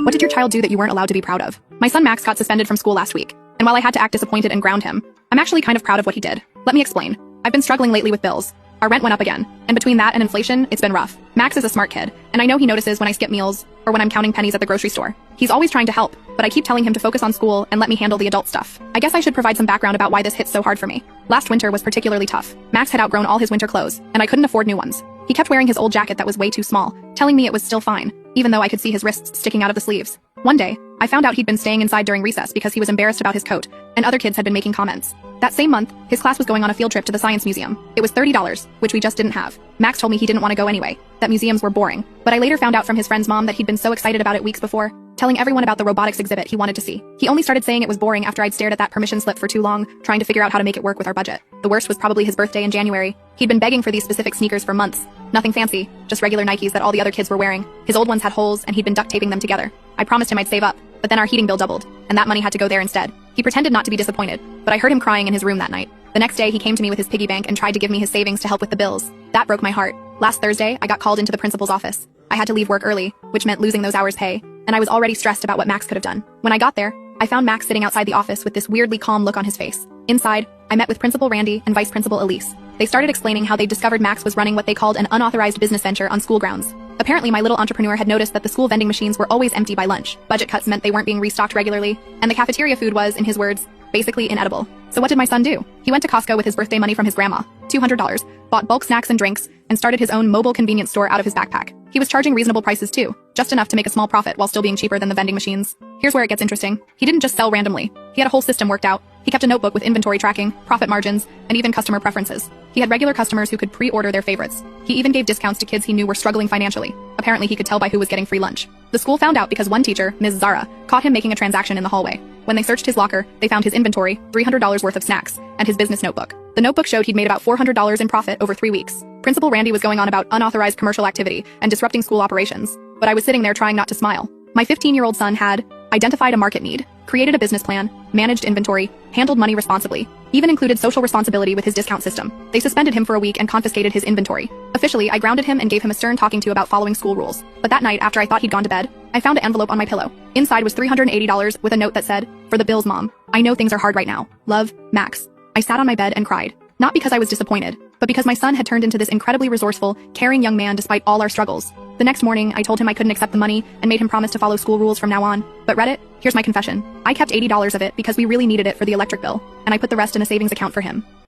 What did your child do that you weren't allowed to be proud of? My son Max got suspended from school last week, and while I had to act disappointed and ground him, I'm actually kind of proud of what he did. Let me explain. I've been struggling lately with bills. Our rent went up again, and between that and inflation, it's been rough. Max is a smart kid, and I know he notices when I skip meals or when I'm counting pennies at the grocery store. He's always trying to help, but I keep telling him to focus on school and let me handle the adult stuff. I guess I should provide some background about why this hits so hard for me. Last winter was particularly tough. Max had outgrown all his winter clothes, and I couldn't afford new ones. He kept wearing his old jacket that was way too small, telling me it was still fine, even though I could see his wrists sticking out of the sleeves. One day, I found out he'd been staying inside during recess because he was embarrassed about his coat, and other kids had been making comments. That same month, his class was going on a field trip to the science museum. It was $30, which we just didn't have. Max told me he didn't want to go anyway, that museums were boring. But I later found out from his friend's mom that he'd been so excited about it weeks before, telling everyone about the robotics exhibit he wanted to see. He only started saying it was boring after I'd stared at that permission slip for too long, trying to figure out how to make it work with our budget. The worst was probably his birthday in January. He'd been begging for these specific sneakers for months. Nothing fancy, just regular Nikes that all the other kids were wearing. His old ones had holes, and he'd been duct taping them together. I promised him I'd save up, but then our heating bill doubled, and that money had to go there instead. He pretended not to be disappointed, but I heard him crying in his room that night. The next day, he came to me with his piggy bank and tried to give me his savings to help with the bills. That broke my heart. Last Thursday, I got called into the principal's office. I had to leave work early, which meant losing those hours' pay, and I was already stressed about what Max could have done. When I got there, I found Max sitting outside the office with this weirdly calm look on his face. Inside, I met with Principal Randy and Vice Principal Elise. They started explaining how they discovered Max was running what they called an unauthorized business venture on school grounds. Apparently, my little entrepreneur had noticed that the school vending machines were always empty by lunch. Budget cuts meant they weren't being restocked regularly, and the cafeteria food was, in his words, basically inedible. So what did my son do? He went to Costco with his birthday money from his grandma, $200, bought bulk snacks and drinks, and started his own mobile convenience store out of his backpack. He was charging reasonable prices too, just enough to make a small profit while still being cheaper than the vending machines. Here's where it gets interesting. He didn't just sell randomly. He had a whole system worked out. He kept a notebook with inventory tracking, profit margins, and even customer preferences. He had regular customers who could pre-order their favorites. He even gave discounts to kids he knew were struggling financially. Apparently, he could tell by who was getting free lunch. The school found out because one teacher, Ms. Zara, caught him making a transaction in the hallway. When they searched his locker, they found his inventory, $300 worth of snacks, and his business notebook. The notebook showed he'd made about $400 in profit over 3 weeks. Principal Randy was going on about unauthorized commercial activity and disrupting school operations, but I was sitting there trying not to smile. My 15-year-old son had identified a market need, created a business plan, managed inventory, handled money responsibly, even included social responsibility with his discount system. They suspended him for a week and confiscated his inventory. Officially, I grounded him and gave him a stern talking to about following school rules. But that night, after I thought he'd gone to bed, I found an envelope on my pillow. Inside was $380 with a note that said, "For the bills, Mom. I know things are hard right now. Love, Max." I sat on my bed and cried. Not because I was disappointed, but because my son had turned into this incredibly resourceful, caring young man despite all our struggles. The next morning, I told him I couldn't accept the money and made him promise to follow school rules from now on. But Reddit, here's my confession. I kept $80 of it because we really needed it for the electric bill, and I put the rest in a savings account for him.